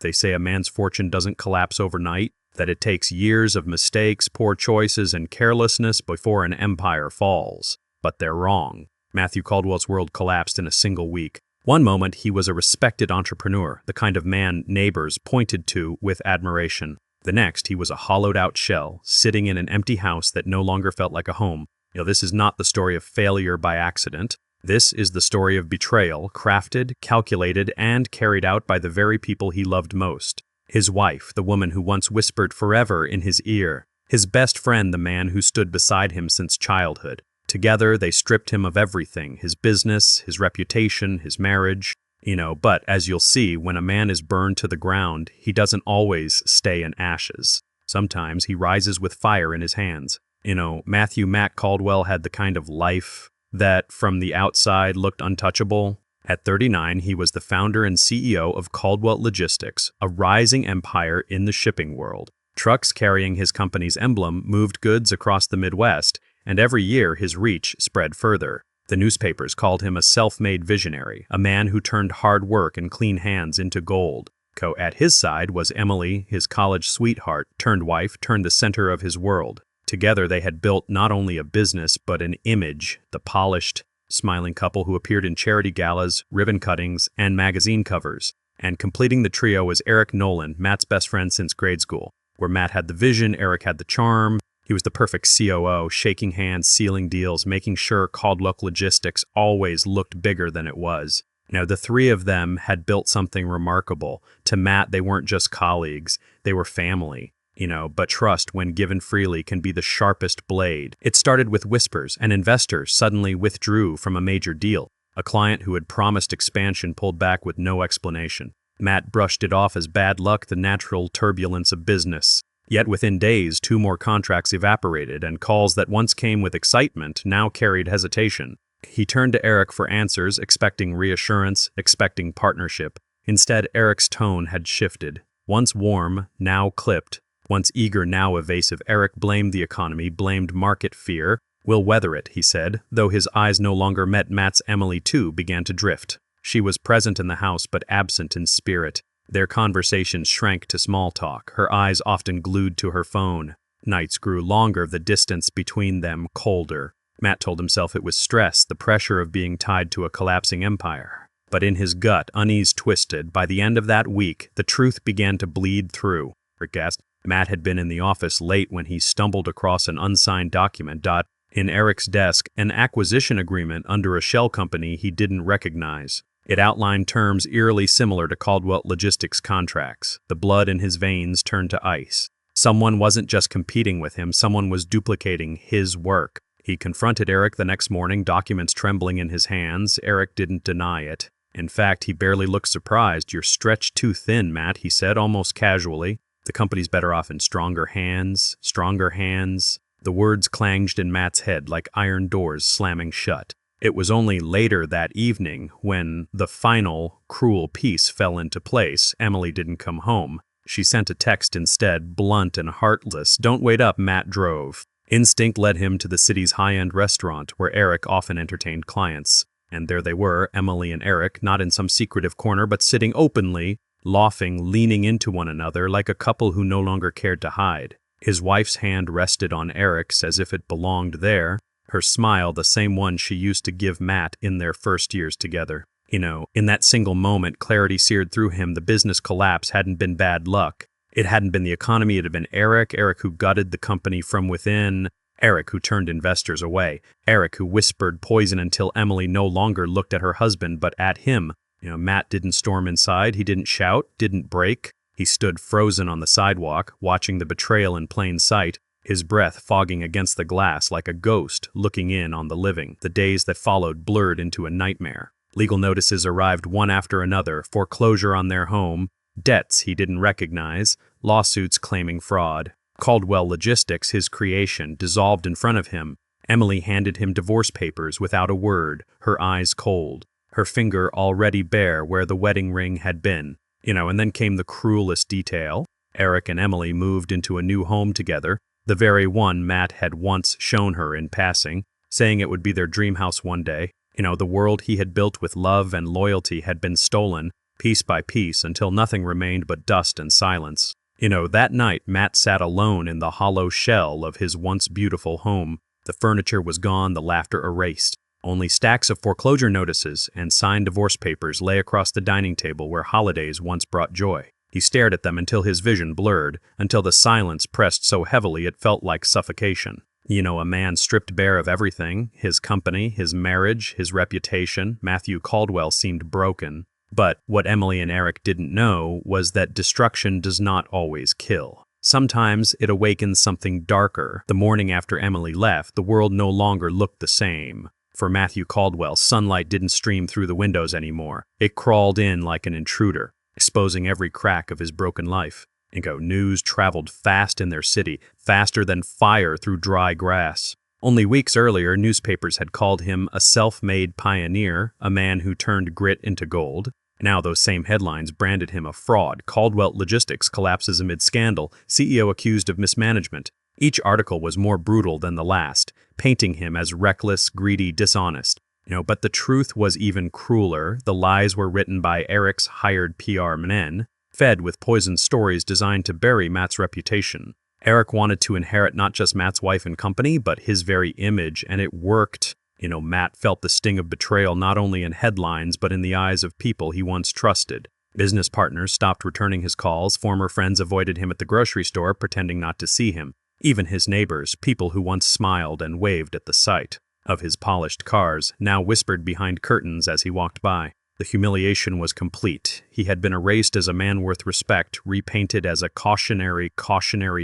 They say a man's fortune doesn't collapse overnight, that it takes years of mistakes, poor choices, and carelessness before an empire falls. But they're wrong. Matthew Caldwell's world collapsed in a single week. One moment, he was a respected entrepreneur, the kind of man neighbors pointed to with admiration. The next, he was a hollowed-out shell, sitting in an empty house that no longer felt like a home. This is not the story of failure by accident. This is the story of betrayal, crafted, calculated, and carried out by the very people he loved most. His wife, the woman who once whispered forever in his ear. His best friend, the man who stood beside him since childhood. Together, they stripped him of everything, his business, his reputation, his marriage. But as you'll see, when a man is burned to the ground, he doesn't always stay in ashes. Sometimes he rises with fire in his hands. Matthew Matt Caldwell had the kind of life that, from the outside, looked untouchable. At 39, he was the founder and CEO of Caldwell Logistics, a rising empire in the shipping world. Trucks carrying his company's emblem moved goods across the Midwest, and every year his reach spread further. The newspapers called him a self-made visionary, a man who turned hard work and clean hands into gold. At his side was Emily, his college sweetheart, turned wife, turned the center of his world. Together they had built not only a business but an image, the polished, smiling couple who appeared in charity galas, ribbon cuttings, and magazine covers. And completing the trio was Eric Nolan, Matt's best friend since grade school. Where Matt had the vision, Eric had the charm. He was the perfect COO, shaking hands, sealing deals, making sure Caldwell Logistics always looked bigger than it was. The three of them had built something remarkable. To Matt, they weren't just colleagues, they were family. But trust, when given freely, can be the sharpest blade. It started with whispers. An investor suddenly withdrew from a major deal. A client who had promised expansion pulled back with no explanation. Matt brushed it off as bad luck, the natural turbulence of business. Yet within days, 2 more contracts evaporated, and calls that once came with excitement now carried hesitation. He turned to Eric for answers, expecting reassurance, expecting partnership. Instead, Eric's tone had shifted. Once warm, now clipped. Once eager, now evasive. Eric blamed the economy, blamed market fear. "We'll weather it," he said, though his eyes no longer met Matt's. Emily, too, began to drift. She was present in the house, but absent in spirit. Their conversations shrank to small talk, her eyes often glued to her phone. Nights grew longer, the distance between them colder. Matt told himself it was stress, the pressure of being tied to a collapsing empire. But in his gut, unease twisted. By the end of that week, the truth began to bleed through. Eric gasped. Matt had been in the office late when he stumbled across an unsigned document. In Eric's desk, an acquisition agreement under a shell company he didn't recognize. It outlined terms eerily similar to Caldwell Logistics contracts. The blood in his veins turned to ice. Someone wasn't just competing with him, someone was duplicating his work. He confronted Eric the next morning, documents trembling in his hands. Eric didn't deny it. In fact, he barely looked surprised. "You're stretched too thin, Matt," he said, almost casually. "The company's better off in stronger hands, stronger hands." The words clanged in Matt's head like iron doors slamming shut. It was only later that evening, when the final, cruel piece fell into place, Emily didn't come home. She sent a text instead, blunt and heartless. "Don't wait up," Matt drove. Instinct led him to the city's high-end restaurant, where Eric often entertained clients. And there they were, Emily and Eric, not in some secretive corner, but sitting openly, laughing, leaning into one another like a couple who no longer cared to hide. His wife's hand rested on Eric's as if it belonged there. Her smile, the same one she used to give Matt in their first years together. In that single moment, clarity seared through him. The business collapse hadn't been bad luck. It hadn't been the economy, it had been Eric who gutted the company from within, Eric who turned investors away, Eric who whispered poison until Emily no longer looked at her husband but at him. Matt didn't storm inside, he didn't shout, didn't break. He stood frozen on the sidewalk, watching the betrayal in plain sight. His breath fogging against the glass like a ghost looking in on the living. The days that followed blurred into a nightmare. Legal notices arrived one after another, foreclosure on their home, debts he didn't recognize, lawsuits claiming fraud. Caldwell Logistics, his creation, dissolved in front of him. Emily handed him divorce papers without a word, her eyes cold, her finger already bare where the wedding ring had been. And then came the cruelest detail. Eric and Emily moved into a new home together, the very one Matt had once shown her in passing, saying it would be their dream house one day. The world he had built with love and loyalty had been stolen. piece by piece, until nothing remained but dust and silence. That night, Matt sat alone in the hollow shell of his once beautiful home. The furniture was gone, the laughter erased. Only stacks of foreclosure notices and signed divorce papers lay across the dining table where holidays once brought joy. He stared at them until his vision blurred, until the silence pressed so heavily it felt like suffocation. A man stripped bare of everything, his company, his marriage, his reputation. Matthew Caldwell seemed broken. But what Emily and Eric didn't know was that destruction does not always kill. Sometimes it awakens something darker. The morning after Emily left, the world no longer looked the same. For Matthew Caldwell, sunlight didn't stream through the windows anymore. It crawled in like an intruder, exposing every crack of his broken life. News traveled fast in their city, faster than fire through dry grass. Only weeks earlier, newspapers had called him a self-made pioneer, a man who turned grit into gold. Now those same headlines branded him a fraud. Caldwell Logistics collapses amid scandal, CEO accused of mismanagement. Each article was more brutal than the last, painting him as reckless, greedy, dishonest. But the truth was even crueler. The lies were written by Eric's hired PR men, fed with poisoned stories designed to bury Matt's reputation. Eric wanted to inherit not just Matt's wife and company, but his very image, and it worked. Matt felt the sting of betrayal not only in headlines, but in the eyes of people he once trusted. Business partners stopped returning his calls, former friends avoided him at the grocery store, pretending not to see him. Even his neighbors, people who once smiled and waved at the sight of his polished cars, now whispered behind curtains as he walked by. The humiliation was complete. He had been erased as a man worth respect, repainted as a cautionary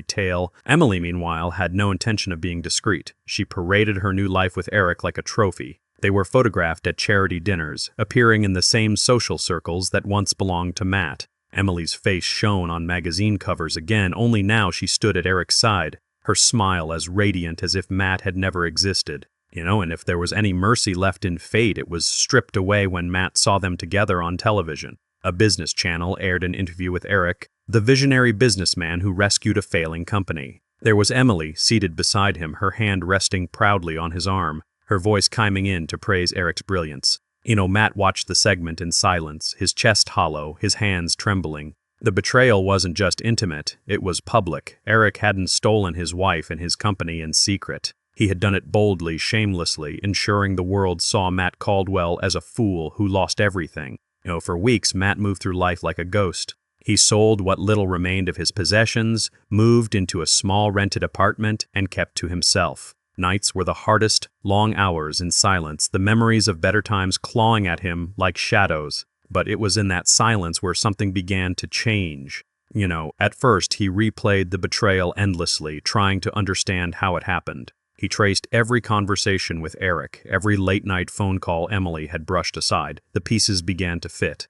tale. Emily, meanwhile, had no intention of being discreet. She paraded her new life with Eric like a trophy. They were photographed at charity dinners, appearing in the same social circles that once belonged to Matt. Emily's face shone on magazine covers again, only now she stood at Eric's side, her smile as radiant as if Matt had never existed. And if there was any mercy left in fate, it was stripped away when Matt saw them together on television. A business channel aired an interview with Eric, the visionary businessman who rescued a failing company. There was Emily, seated beside him, her hand resting proudly on his arm, her voice chiming in to praise Eric's brilliance. Matt watched the segment in silence, his chest hollow, his hands trembling. The betrayal wasn't just intimate, it was public. Eric hadn't stolen his wife and his company in secret. He had done it boldly, shamelessly, ensuring the world saw Matt Caldwell as a fool who lost everything. For weeks, Matt moved through life like a ghost. He sold what little remained of his possessions, moved into a small rented apartment, and kept to himself. Nights were the hardest, long hours in silence, the memories of better times clawing at him like shadows. But it was in that silence where something began to change. At first, he replayed the betrayal endlessly, trying to understand how it happened. He traced every conversation with Eric, every late-night phone call Emily had brushed aside. The pieces began to fit.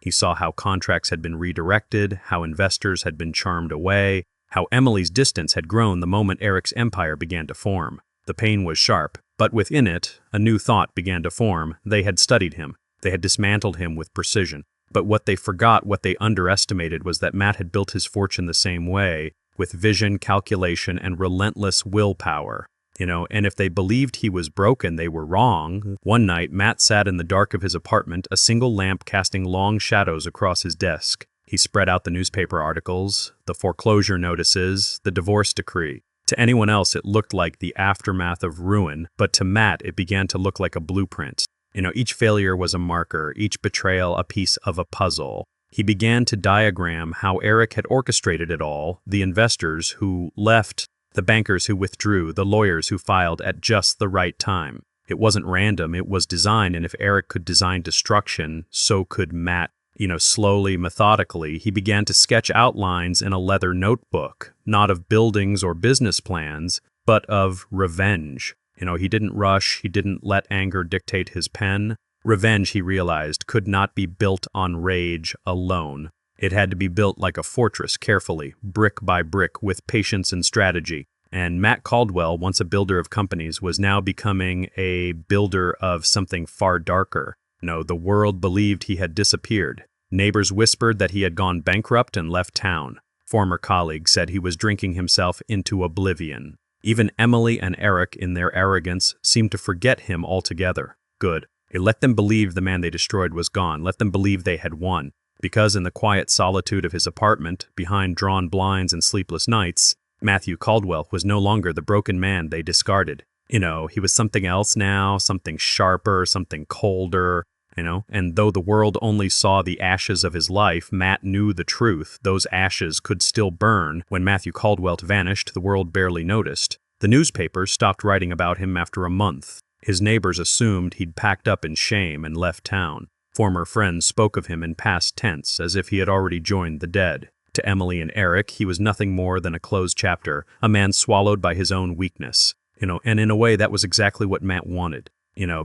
He saw how contracts had been redirected, how investors had been charmed away, how Emily's distance had grown the moment Eric's empire began to form. The pain was sharp, but within it, a new thought began to form. They had studied him. They had dismantled him with precision. But what they forgot, what they underestimated, was that Matt had built his fortune the same way, with vision, calculation, and relentless willpower. And if they believed he was broken, they were wrong. One night, Matt sat in the dark of his apartment, a single lamp casting long shadows across his desk. He spread out the newspaper articles, the foreclosure notices, the divorce decree. To anyone else, it looked like the aftermath of ruin, but to Matt, it began to look like a blueprint. Each failure was a marker, each betrayal a piece of a puzzle. He began to diagram how Eric had orchestrated it all, the investors who left, the bankers who withdrew, the lawyers who filed at just the right time. It wasn't random, it was designed, and if Eric could design destruction, so could Matt. Slowly, methodically, he began to sketch outlines in a leather notebook, not of buildings or business plans, but of revenge. He didn't rush, he didn't let anger dictate his pen. Revenge, he realized, could not be built on rage alone. It had to be built like a fortress, carefully, brick by brick, with patience and strategy. And Matt Caldwell, once a builder of companies, was now becoming a builder of something far darker. The world believed he had disappeared. Neighbors whispered that he had gone bankrupt and left town. Former colleagues said he was drinking himself into oblivion. Even Emily and Eric, in their arrogance, seemed to forget him altogether. Good. Let them believe the man they destroyed was gone. Let them believe they had won. Because in the quiet solitude of his apartment, behind drawn blinds and sleepless nights, Matthew Caldwell was no longer the broken man they discarded. He was something else now, something sharper, something colder, and though the world only saw the ashes of his life, Matt knew the truth. Those ashes could still burn. When Matthew Caldwell vanished, the world barely noticed. The newspapers stopped writing about him after a month. His neighbors assumed he'd packed up in shame and left town. Former friends spoke of him in past tense, as if he had already joined the dead. To Emily and Eric, he was nothing more than a closed chapter, a man swallowed by his own weakness. And in a way, that was exactly what Matt wanted.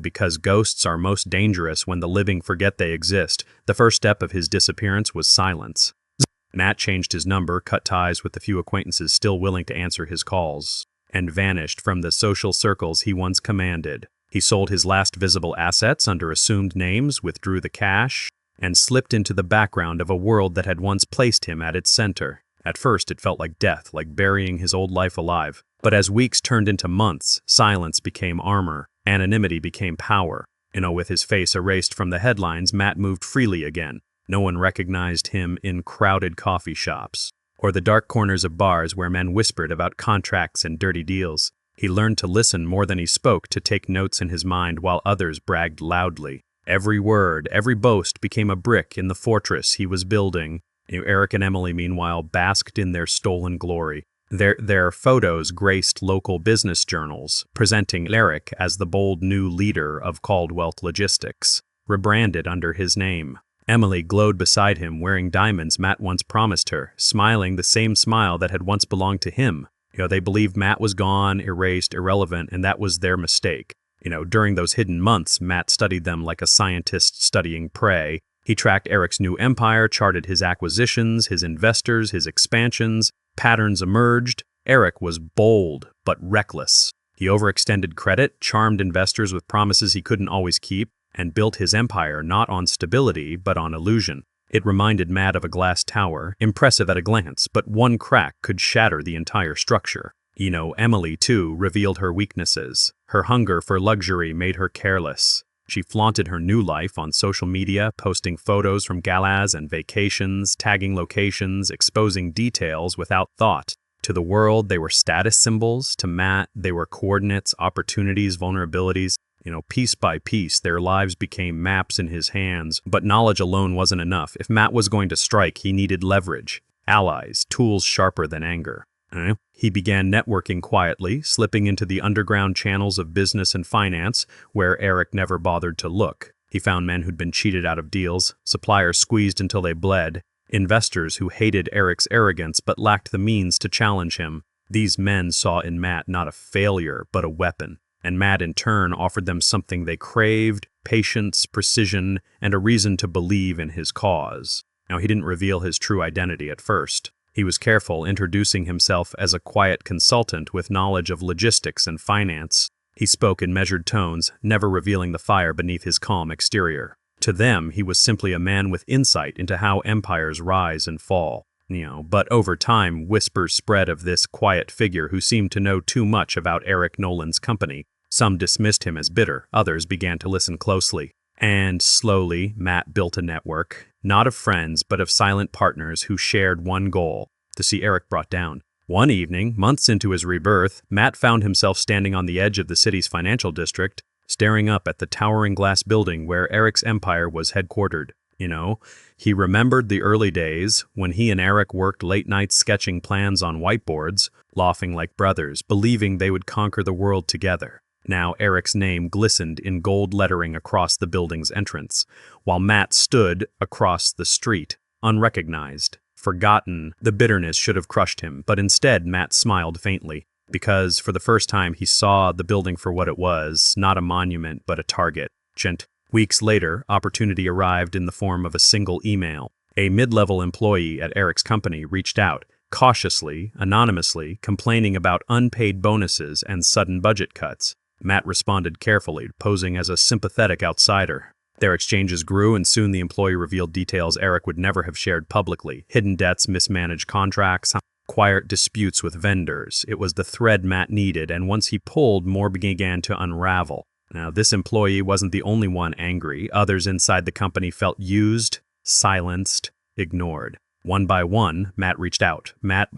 Because ghosts are most dangerous when the living forget they exist. The first step of his disappearance was silence. Matt changed his number, cut ties with the few acquaintances still willing to answer his calls, and vanished from the social circles he once commanded. He sold his last visible assets under assumed names, withdrew the cash, and slipped into the background of a world that had once placed him at its center. At first, it felt like death, like burying his old life alive. But as weeks turned into months, silence became armor. Anonymity became power. With his face erased from the headlines, Matt moved freely again. No one recognized him in crowded coffee shops, or the dark corners of bars where men whispered about contracts and dirty deals. He learned to listen more than he spoke, to take notes in his mind while others bragged loudly. Every word, every boast became a brick in the fortress he was building. Eric and Emily, meanwhile, basked in their stolen glory. Their photos graced local business journals, presenting Eric as the bold new leader of Caldwell Logistics, rebranded under his name. Emily glowed beside him, wearing diamonds Matt once promised her, smiling the same smile that had once belonged to him. They believed Matt was gone, erased, irrelevant, and that was their mistake. During those hidden months, Matt studied them like a scientist studying prey. He tracked Eric's new empire, charted his acquisitions, his investors, his expansions. Patterns emerged. Eric was bold, but reckless. He overextended credit, charmed investors with promises he couldn't always keep, and built his empire not on stability, but on illusion. It reminded Matt of a glass tower, impressive at a glance, but one crack could shatter the entire structure. Emily, too, revealed her weaknesses. Her hunger for luxury made her careless. She flaunted her new life on social media, posting photos from galas and vacations, tagging locations, exposing details without thought. To the world, they were status symbols. To Matt, they were coordinates, opportunities, vulnerabilities. Piece by piece, their lives became maps in his hands. But knowledge alone wasn't enough. If Matt was going to strike, he needed leverage, allies, tools sharper than anger. He began networking quietly, slipping into the underground channels of business and finance, where Eric never bothered to look. He found men who'd been cheated out of deals, suppliers squeezed until they bled, investors who hated Eric's arrogance but lacked the means to challenge him. These men saw in Matt not a failure, but a weapon, and Matt in turn offered them something they craved: patience, precision, and a reason to believe in his cause. Now, he didn't reveal his true identity at first. He was careful, introducing himself as a quiet consultant with knowledge of logistics and finance. He spoke in measured tones, never revealing the fire beneath his calm exterior. To them, he was simply a man with insight into how empires rise and fall. But over time, whispers spread of this quiet figure who seemed to know too much about Eric Nolan's company. Some dismissed him as bitter, others began to listen closely. And slowly, Matt built a network, not of friends, but of silent partners who shared one goal: to see Eric brought down. One evening, months into his rebirth, Matt found himself standing on the edge of the city's financial district, staring up at the towering glass building where Eric's empire was headquartered. He remembered the early days when he and Eric worked late nights sketching plans on whiteboards, laughing like brothers, believing they would conquer the world together. Now Eric's name glistened in gold lettering across the building's entrance, while Matt stood across the street, unrecognized, forgotten. The bitterness should have crushed him, but instead Matt smiled faintly, because for the first time he saw the building for what it was, not a monument, but a target. Weeks later, opportunity arrived in the form of a single email. A mid-level employee at Eric's company reached out, cautiously, anonymously, complaining about unpaid bonuses and sudden budget cuts. Matt responded carefully, posing as a sympathetic outsider. Their exchanges grew, and soon the employee revealed details Eric would never have shared publicly: hidden debts, mismanaged contracts, quiet disputes with vendors. It was the thread Matt needed, and once he pulled, more began to unravel. Now, this employee wasn't the only one angry. Others inside the company felt used, silenced, ignored. One by one, Matt reached out. Matt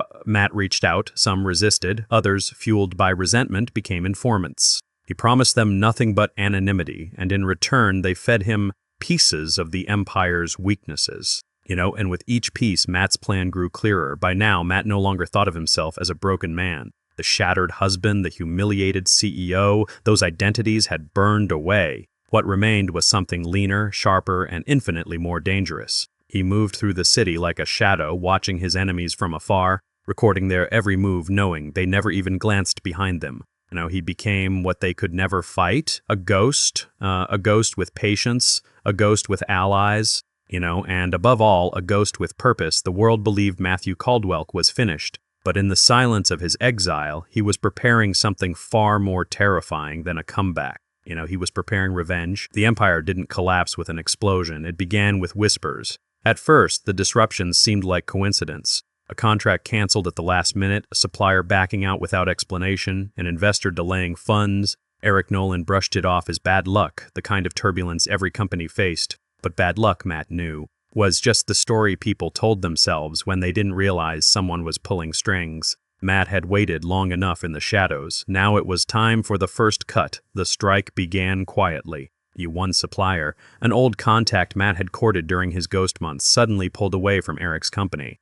reached out, some resisted, others, fueled by resentment, became informants. He promised them nothing but anonymity, and in return they fed him pieces of the empire's weaknesses. And with each piece, Matt's plan grew clearer. By now, Matt no longer thought of himself as a broken man. The shattered husband, the humiliated CEO, those identities had burned away. What remained was something leaner, sharper, and infinitely more dangerous. He moved through the city like a shadow, watching his enemies from afar, recording their every move, knowing they never even glanced behind them. He became what they could never fight, a ghost with patience, a ghost with allies, and above all, a ghost with purpose. The world believed Matthew Caldwell was finished, but in the silence of his exile, he was preparing something far more terrifying than a comeback. He was preparing revenge. The empire didn't collapse with an explosion. It began with whispers. At first, the disruptions seemed like coincidence. A contract canceled at the last minute, a supplier backing out without explanation, an investor delaying funds. Eric Nolan brushed it off as bad luck, the kind of turbulence every company faced. But bad luck, Matt knew, was just the story people told themselves when they didn't realize someone was pulling strings. Matt had waited long enough in the shadows. Now it was time for the first cut. The strike began quietly. One supplier, an old contact Matt had courted during his ghost months, suddenly pulled away from Eric's company.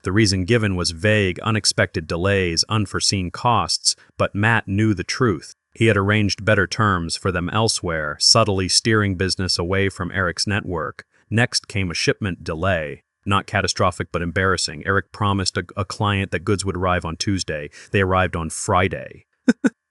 The reason given was vague, unexpected delays, unforeseen costs, but Matt knew the truth. He had arranged better terms for them elsewhere, subtly steering business away from Eric's network. Next came a shipment delay. Not catastrophic, but embarrassing. Eric promised a client that goods would arrive on Tuesday. They arrived on Friday.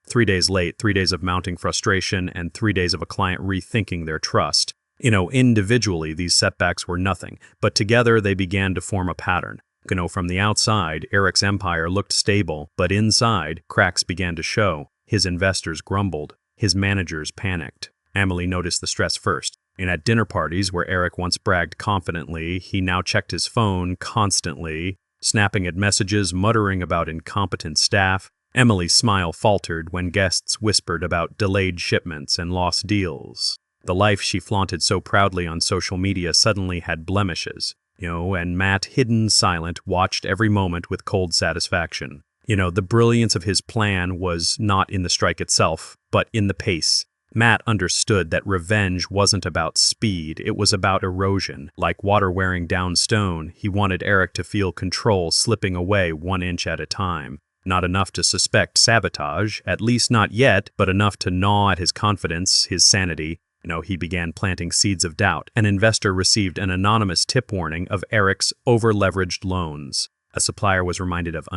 3 days late, 3 days of mounting frustration, and 3 days of a client rethinking their trust. Individually, these setbacks were nothing, but together they began to form a pattern. From the outside, Eric's empire looked stable, but inside, cracks began to show. His investors grumbled. His managers panicked. Emily noticed the stress first. At dinner parties where Eric once bragged confidently, he now checked his phone constantly, snapping at messages, muttering about incompetent staff. Emily's smile faltered when guests whispered about delayed shipments and lost deals. The life she flaunted so proudly on social media suddenly had blemishes. And Matt, hidden, silent, watched every moment with cold satisfaction. The brilliance of his plan was not in the strike itself, but in the pace. Matt understood that revenge wasn't about speed, it was about erosion. Like water wearing down stone, he wanted Eric to feel control slipping away 1 inch at a time. Not enough to suspect sabotage, at least not yet, but enough to gnaw at his confidence, his sanity. He began planting seeds of doubt. An investor received an anonymous tip warning of Eric's over-leveraged loans. A supplier was reminded of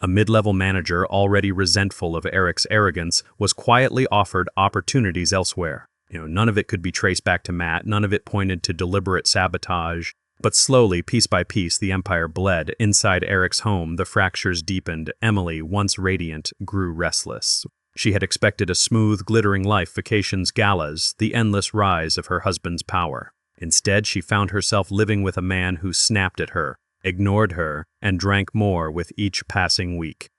a mid-level manager, already resentful of Eric's arrogance, was quietly offered opportunities elsewhere. None of it could be traced back to Matt, none of it pointed to deliberate sabotage. But slowly, piece by piece, the empire bled. Inside Eric's home, the fractures deepened. Emily, once radiant, grew restless. She had expected a smooth, glittering life, vacations, galas, the endless rise of her husband's power. Instead, she found herself living with a man who snapped at her, ignored her, and drank more with each passing week.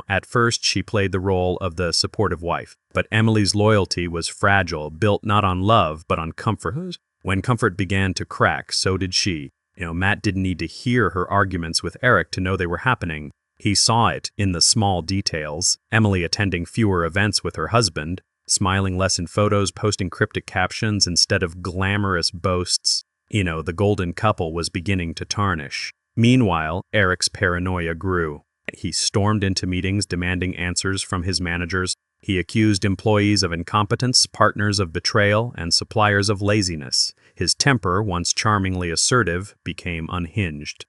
At first she played the role of the supportive wife, but Emily's loyalty was fragile, built not on love, but on comfort. When comfort began to crack, so did she. Matt didn't need to hear her arguments with Eric to know they were happening. He saw it in the small details. Emily attending fewer events with her husband, smiling less in photos, posting cryptic captions instead of glamorous boasts. The golden couple was beginning to tarnish. Meanwhile, Eric's paranoia grew. He stormed into meetings demanding answers from his managers. He accused employees of incompetence, partners of betrayal, and suppliers of laziness. His temper, once charmingly assertive, became unhinged.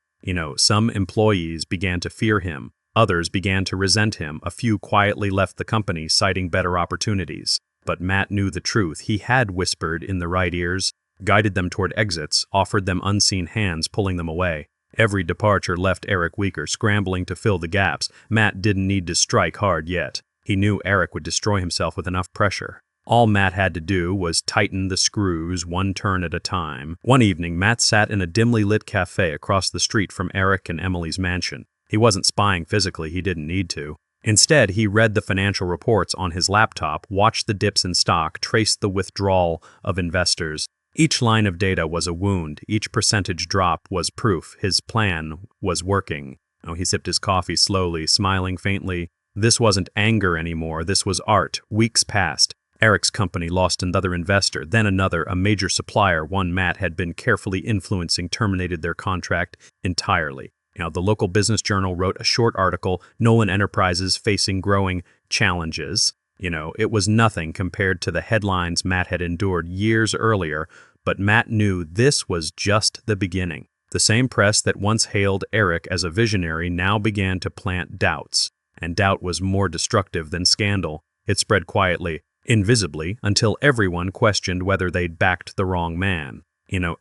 Some employees began to fear him. Others began to resent him. A few quietly left the company, citing better opportunities. But Matt knew the truth. He had whispered in the right ears, guided them toward exits, offered them unseen hands, pulling them away. Every departure left Eric weaker, scrambling to fill the gaps. Matt didn't need to strike hard yet. He knew Eric would destroy himself with enough pressure. All Matt had to do was tighten the screws one turn at a time. One evening, Matt sat in a dimly lit cafe across the street from Eric and Emily's mansion. He wasn't spying physically, he didn't need to. Instead, he read the financial reports on his laptop, watched the dips in stock, traced the withdrawal of investors. Each line of data was a wound. Each percentage drop was proof his plan was working. Oh, he sipped his coffee slowly, smiling faintly. This wasn't anger anymore. This was art. Weeks passed. Eric's company lost another investor, then another, a major supplier, one Matt had been carefully influencing, terminated their contract entirely. The local business journal wrote a short article, Nolan Enterprises facing growing challenges. It was nothing compared to the headlines Matt had endured years earlier, but Matt knew this was just the beginning. The same press that once hailed Eric as a visionary now began to plant doubts, and doubt was more destructive than scandal. It spread quietly, invisibly, until everyone questioned whether they'd backed the wrong man.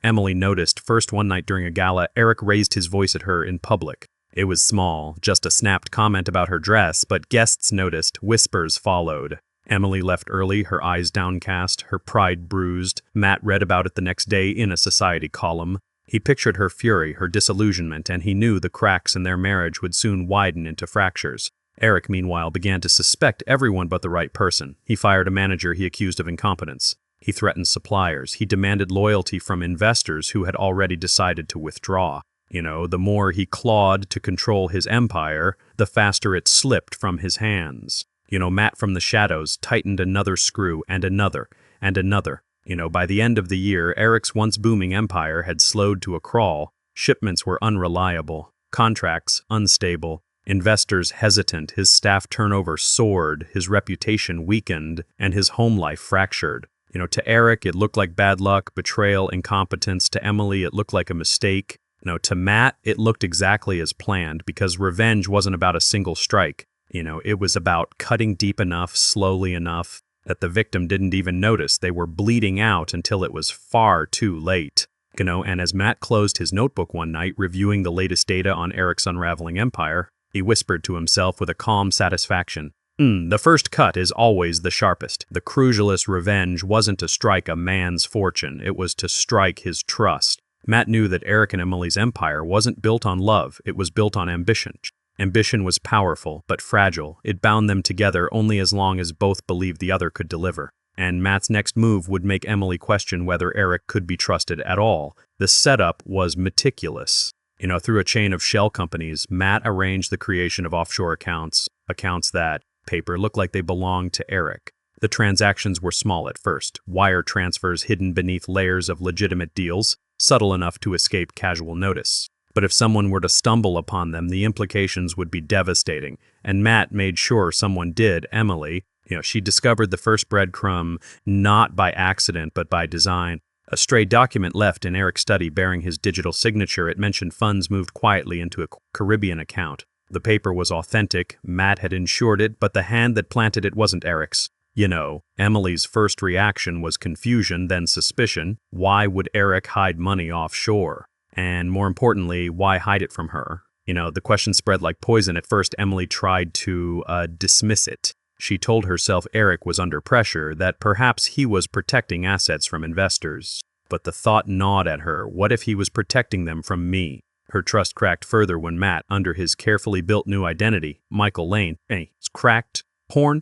Emily noticed first one night during a gala, Eric raised his voice at her in public. It was small, just a snapped comment about her dress, but guests noticed, whispers followed. Emily left early, her eyes downcast, her pride bruised. Matt read about it the next day in a society column. He pictured her fury, her disillusionment, and he knew the cracks in their marriage would soon widen into fractures. Eric, meanwhile, began to suspect everyone but the right person. He fired a manager he accused of incompetence. He threatened suppliers. He demanded loyalty from investors who had already decided to withdraw. The more he clawed to control his empire, the faster it slipped from his hands. Matt from the shadows tightened another screw and another and another. By the end of the year, Eric's once booming empire had slowed to a crawl. Shipments were unreliable, contracts unstable, investors hesitant, his staff turnover soared, his reputation weakened, and his home life fractured. To Eric, it looked like bad luck, betrayal, incompetence. To Emily, it looked like a mistake. To Matt, it looked exactly as planned, because revenge wasn't about a single strike. It was about cutting deep enough, slowly enough, that the victim didn't even notice they were bleeding out until it was far too late. And as Matt closed his notebook one night, reviewing the latest data on Eric's unraveling empire, he whispered to himself with a calm satisfaction, The first cut is always the sharpest. The crucialest revenge wasn't to strike a man's fortune, it was to strike his trust. Matt knew that Eric and Emily's empire wasn't built on love, it was built on ambition. Ambition was powerful, but fragile. It bound them together only as long as both believed the other could deliver. And Matt's next move would make Emily question whether Eric could be trusted at all. The setup was meticulous. Through a chain of shell companies, Matt arranged the creation of offshore accounts that, paper, looked like they belonged to Eric. The transactions were small at first, wire transfers hidden beneath layers of legitimate deals, subtle enough to escape casual notice. But if someone were to stumble upon them, the implications would be devastating, and Matt made sure someone did. Emily, she discovered the first breadcrumb not by accident but by design. A stray document left in Eric's study bearing his digital signature. It mentioned funds moved quietly into a Caribbean account. The paper was authentic, Matt had insured it, but the hand that planted it wasn't Eric's. Emily's first reaction was confusion, then suspicion. Why would Eric hide money offshore? And more importantly, why hide it from her? The question spread like poison. At first, Emily tried to dismiss it. She told herself Eric was under pressure, that perhaps he was protecting assets from investors. But the thought gnawed at her. What if he was protecting them from me? Her trust cracked further when Matt, under his carefully built new identity, Michael Lane, cracked, porn,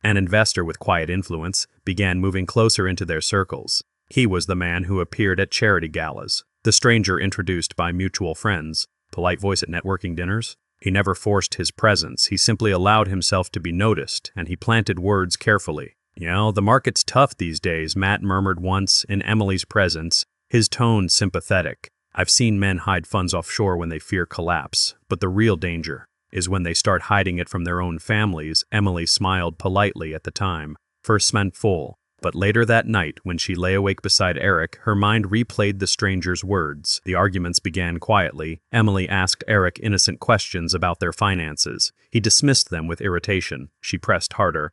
an investor with quiet influence, began moving closer into their circles. He was the man who appeared at charity galas, the stranger introduced by mutual friends, polite voice at networking dinners. He never forced his presence, he simply allowed himself to be noticed, and he planted words carefully. The market's tough these days, Matt murmured once in Emily's presence, his tone sympathetic. I've seen men hide funds offshore when they fear collapse, but the real danger is when they start hiding it from their own families. Emily smiled politely at the time, first meant full. But later that night, when she lay awake beside Eric, her mind replayed the stranger's words. The arguments began quietly. Emily asked Eric innocent questions about their finances. He dismissed them with irritation. She pressed harder.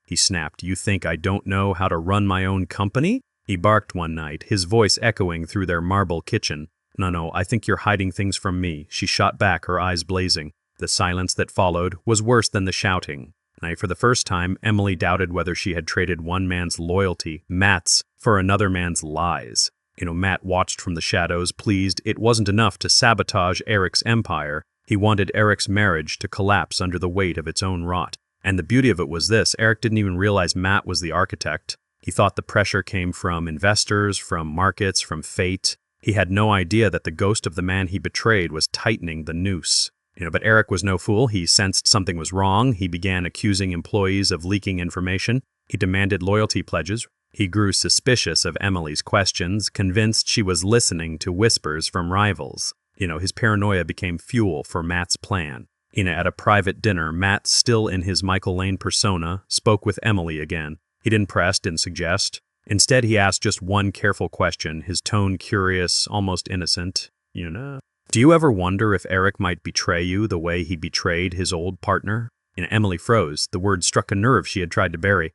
He snapped, "You think I don't know how to run my own company?" He barked one night, his voice echoing through their marble kitchen. No, I think you're hiding things from me." She shot back, her eyes blazing. The silence that followed was worse than the shouting. For the first time, Emily doubted whether she had traded one man's loyalty, Matt's, for another man's lies. Matt watched from the shadows, pleased. It wasn't enough to sabotage Eric's empire. He wanted Eric's marriage to collapse under the weight of its own rot. And the beauty of it was this: Eric didn't even realize Matt was the architect. He thought the pressure came from investors, from markets, from fate. He had no idea that the ghost of the man he betrayed was tightening the noose. But Eric was no fool. He sensed something was wrong. He began accusing employees of leaking information. He demanded loyalty pledges. He grew suspicious of Emily's questions, convinced she was listening to whispers from rivals. His paranoia became fuel for Matt's plan. At a private dinner, Matt, still in his Michael Lane persona, spoke with Emily again. He didn't press, didn't suggest. Instead, he asked just one careful question, his tone curious, almost innocent. Do you ever wonder if Eric might betray you the way he betrayed his old partner? Emily froze. The word struck a nerve she had tried to bury.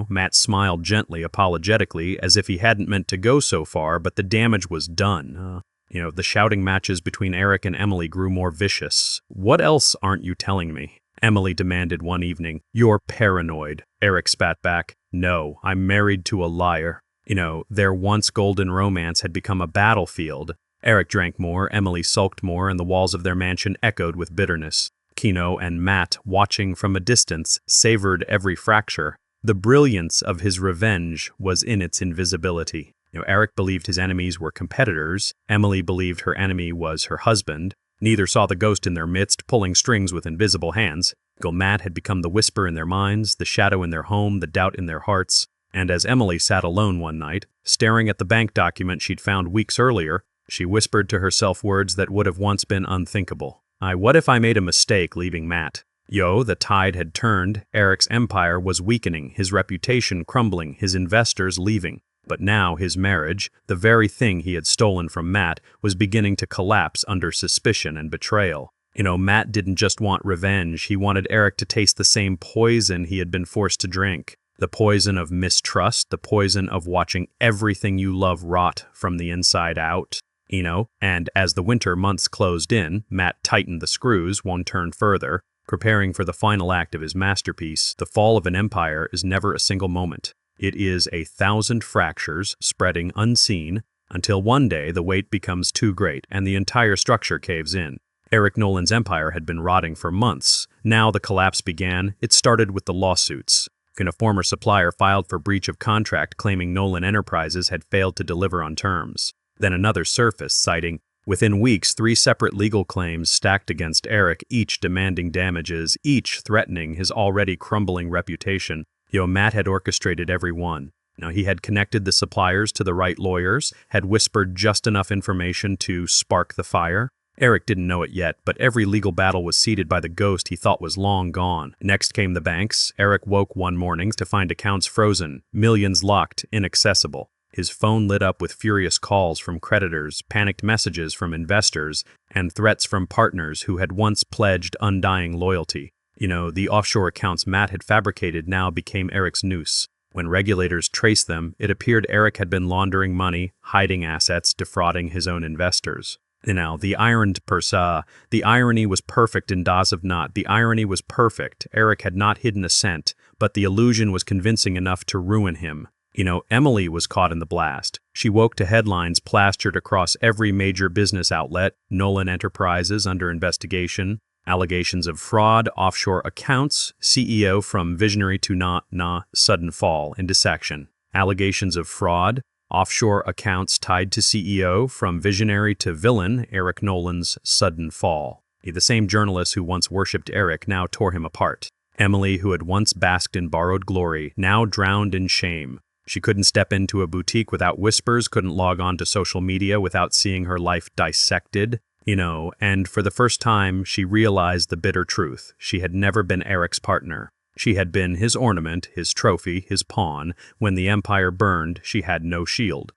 Matt smiled gently, apologetically, as if he hadn't meant to go so far, but the damage was done. The shouting matches between Eric and Emily grew more vicious. What else aren't you telling me? Emily demanded one evening. You're paranoid. Eric spat back. No, I'm married to a liar. Their once golden romance had become a battlefield. Eric drank more, Emily sulked more, and the walls of their mansion echoed with bitterness. Kino and Matt, watching from a distance, savored every fracture. The brilliance of his revenge was in its invisibility. Eric believed his enemies were competitors. Emily believed her enemy was her husband. Neither saw the ghost in their midst, pulling strings with invisible hands. Matt had become the whisper in their minds, the shadow in their home, the doubt in their hearts. And as Emily sat alone one night, staring at the bank document she'd found weeks earlier, she whispered to herself words that would have once been unthinkable. What if I made a mistake leaving Matt? The tide had turned. Eric's empire was weakening, his reputation crumbling, his investors leaving. But now his marriage, the very thing he had stolen from Matt, was beginning to collapse under suspicion and betrayal. Matt didn't just want revenge. He wanted Eric to taste the same poison he had been forced to drink. The poison of mistrust, the poison of watching everything you love rot from the inside out. And as the winter months closed in, Matt tightened the screws one turn further, preparing for the final act of his masterpiece. The fall of an empire is never a single moment. It is 1,000 fractures spreading unseen until one day the weight becomes too great and the entire structure caves in. Eric Nolan's empire had been rotting for months. Now the collapse began. It started with the lawsuits. A former supplier filed for breach of contract claiming Nolan Enterprises had failed to deliver on terms. Then another surfaced, citing, within weeks, 3 separate legal claims stacked against Eric, each demanding damages, each threatening his already crumbling reputation. Matt had orchestrated every one. He had connected the suppliers to the right lawyers, had whispered just enough information to spark the fire. Eric didn't know it yet, but every legal battle was seeded by the ghost he thought was long gone. Next came the banks. Eric woke one morning to find accounts frozen, millions locked, inaccessible. His phone lit up with furious calls from creditors, panicked messages from investors, and threats from partners who had once pledged undying loyalty. The offshore accounts Matt had fabricated now became Eric's noose. When regulators traced them, it appeared Eric had been laundering money, hiding assets, defrauding his own investors. The irony was perfect in Das of Not. The irony was perfect. Eric had not hidden a cent, but the illusion was convincing enough to ruin him. Emily was caught in the blast. She woke to headlines plastered across every major business outlet. Nolan Enterprises under investigation. Allegations of fraud, offshore accounts, CEO from visionary to sudden fall into section. Allegations of fraud, offshore accounts tied to CEO from visionary to villain, Eric Nolan's sudden fall. The same journalist who once worshipped Eric now tore him apart. Emily, who had once basked in borrowed glory, now drowned in shame. She couldn't step into a boutique without whispers, couldn't log on to social media without seeing her life dissected. And for the first time, she realized the bitter truth. She had never been Eric's partner. She had been his ornament, his trophy, his pawn. When the empire burned, she had no shield.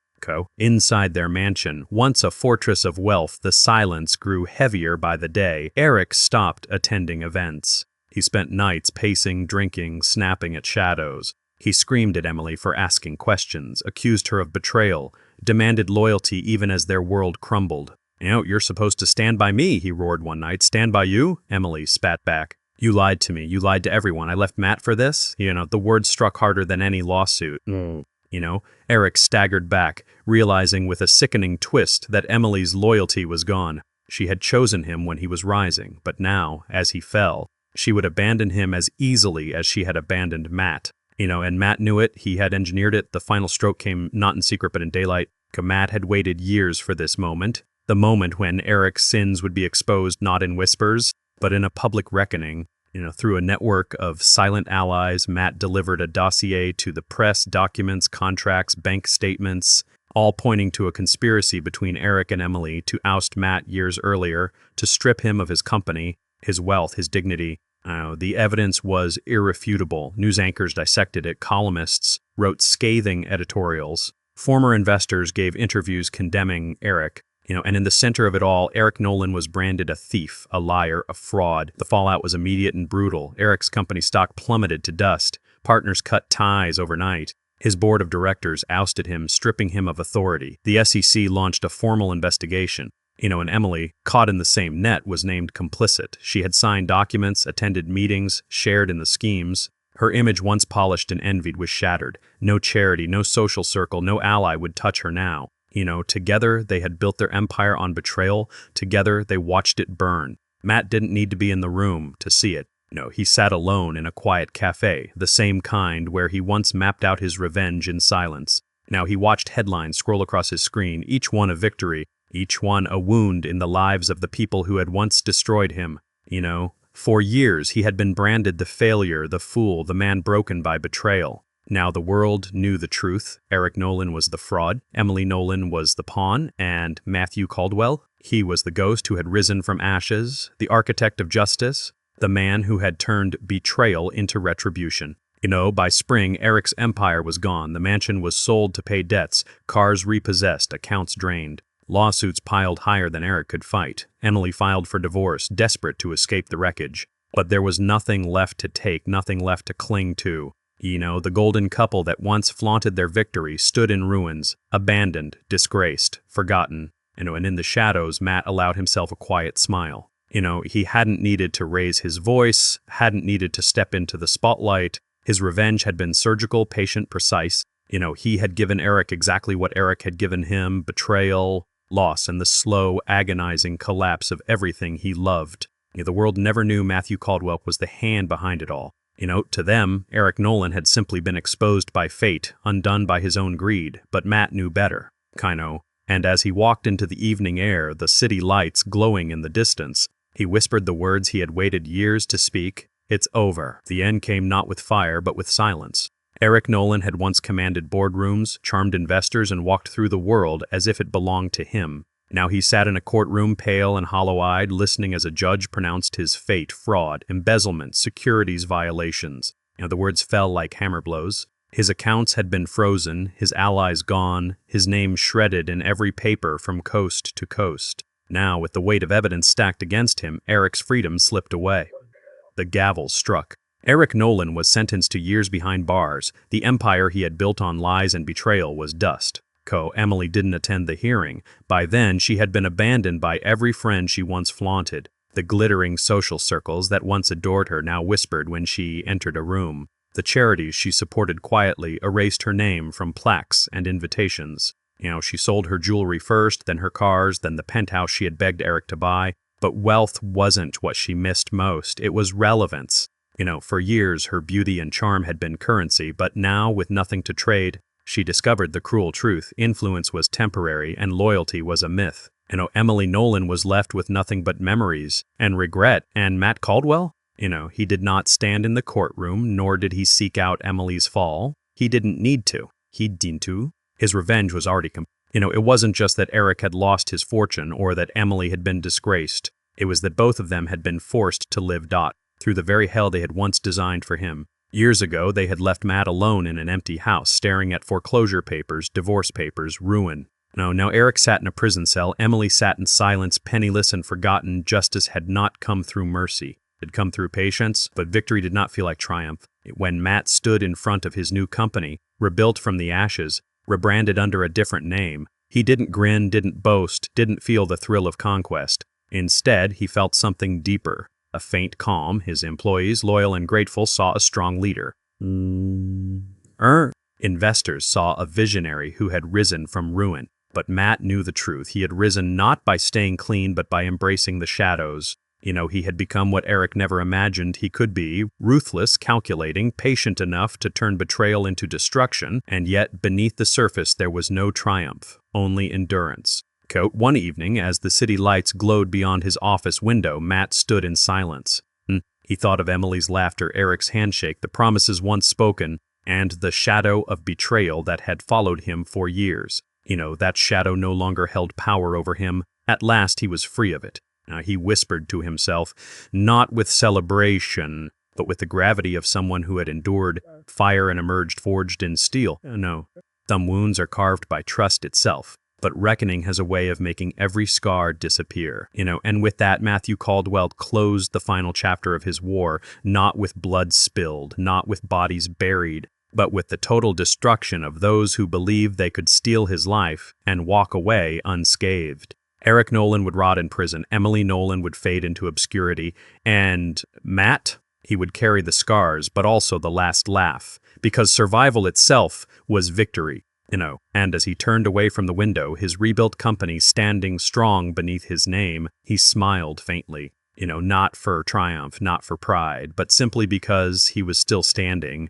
Inside their mansion, once a fortress of wealth, the silence grew heavier by the day. Eric stopped attending events. He spent nights pacing, drinking, snapping at shadows. He screamed at Emily for asking questions, accused her of betrayal, demanded loyalty even as their world crumbled. You're supposed to stand by me, he roared one night. Stand by you? Emily spat back. You lied to me. You lied to everyone. I left Matt for this? The words struck harder than any lawsuit. Eric staggered back, realizing with a sickening twist that Emily's loyalty was gone. She had chosen him when he was rising, but now, as he fell, she would abandon him as easily as she had abandoned Matt. And Matt knew it. He had engineered it. The final stroke came not in secret but in daylight. Matt had waited years for this moment. The moment when Eric's sins would be exposed not in whispers, but in a public reckoning. Through a network of silent allies, Matt delivered a dossier to the press, documents, contracts, bank statements, all pointing to a conspiracy between Eric and Emily to oust Matt years earlier, to strip him of his company, his wealth, his dignity. The evidence was irrefutable. News anchors dissected it. Columnists wrote scathing editorials. Former investors gave interviews condemning Eric. And in the center of it all, Eric Nolan was branded a thief, a liar, a fraud. The fallout was immediate and brutal. Eric's company stock plummeted to dust. Partners cut ties overnight. His board of directors ousted him, stripping him of authority. The SEC launched a formal investigation. And Emily, caught in the same net, was named complicit. She had signed documents, attended meetings, shared in the schemes. Her image, once polished and envied, was shattered. No charity, no social circle, no ally would touch her now. Together they had built their empire on betrayal. Together they watched it burn. Matt didn't need to be in the room to see it. He sat alone in a quiet cafe, the same kind where he once mapped out his revenge in silence. Now he watched headlines scroll across his screen, each one a victory, each one a wound in the lives of the people who had once destroyed him. For years he had been branded the failure, the fool, the man broken by betrayal. Now the world knew the truth. Eric Nolan was the fraud, Emily Nolan was the pawn, and Matthew Caldwell, he was the ghost who had risen from ashes, the architect of justice, the man who had turned betrayal into retribution. By spring, Eric's empire was gone. The mansion was sold to pay debts, cars repossessed, accounts drained. Lawsuits piled higher than Eric could fight. Emily filed for divorce, desperate to escape the wreckage. But there was nothing left to take, nothing left to cling to. The golden couple that once flaunted their victory stood in ruins, abandoned, disgraced, forgotten. And in the shadows, Matt allowed himself a quiet smile. He hadn't needed to raise his voice, hadn't needed to step into the spotlight. His revenge had been surgical, patient, precise. He had given Eric exactly what Eric had given him: betrayal, loss, and the slow, agonizing collapse of everything he loved. The world never knew Matthew Caldwell was the hand behind it all. To them, Eric Nolan had simply been exposed by fate, undone by his own greed, but Matt knew better. And as he walked into the evening air, the city lights glowing in the distance, he whispered the words he had waited years to speak: "It's over." The end came not with fire, but with silence. Eric Nolan had once commanded boardrooms, charmed investors, and walked through the world as if it belonged to him. Now he sat in a courtroom, pale and hollow-eyed, listening as a judge pronounced his fate: fraud, embezzlement, securities violations. The words fell like hammer blows. His accounts had been frozen, his allies gone, his name shredded in every paper from coast to coast. Now, with the weight of evidence stacked against him, Eric's freedom slipped away. The gavel struck. Eric Nolan was sentenced to years behind bars. The empire he had built on lies and betrayal was dust. Emily didn't attend the hearing. By then, she had been abandoned by every friend she once flaunted. The glittering social circles that once adored her now whispered when she entered a room. The charities she supported quietly erased her name from plaques and invitations. She sold her jewelry first, then her cars, then the penthouse she had begged Eric to buy. But wealth wasn't what she missed most. It was relevance. For years her beauty and charm had been currency, but now, with nothing to trade, she discovered the cruel truth. Influence was temporary and loyalty was a myth. Emily Nolan was left with nothing but memories and regret. And Matt Caldwell? He did not stand in the courtroom, nor did he seek out Emily's fall. He didn't need to. He didn't to. His revenge was already it wasn't just that Eric had lost his fortune or that Emily had been disgraced. It was that both of them had been forced to live through the very hell they had once designed for him. Years ago, they had left Matt alone in an empty house, staring at foreclosure papers, divorce papers, ruin. Now Eric sat in a prison cell. Emily sat in silence, penniless and forgotten. Justice had not come through mercy. It had come through patience, but victory did not feel like triumph. When Matt stood in front of his new company, rebuilt from the ashes, rebranded under a different name, he didn't grin, didn't boast, didn't feel the thrill of conquest. Instead, he felt something deeper. A faint calm. His employees, loyal and grateful, saw a strong leader. Investors saw a visionary who had risen from ruin. But Matt knew the truth. He had risen not by staying clean, but by embracing the shadows. He had become what Eric never imagined he could be, ruthless, calculating, patient enough to turn betrayal into destruction, and yet beneath the surface there was no triumph, only endurance. One evening, as the city lights glowed beyond his office window, Matt stood in silence. He thought of Emily's laughter, Eric's handshake, the promises once spoken, and the shadow of betrayal that had followed him for years. That shadow no longer held power over him. At last he was free of it. He whispered to himself, not with celebration, but with the gravity of someone who had endured fire and emerged forged in steel. No, some wounds are carved by trust itself, but reckoning has a way of making every scar disappear. And with that, Matthew Caldwell closed the final chapter of his war, not with blood spilled, not with bodies buried, but with the total destruction of those who believed they could steal his life and walk away unscathed. Eric Nolan would rot in prison, Emily Nolan would fade into obscurity, and Matt, he would carry the scars, but also the last laugh, because survival itself was victory, And as he turned away from the window, his rebuilt company standing strong beneath his name, he smiled faintly, not for triumph, not for pride, but simply because he was still standing,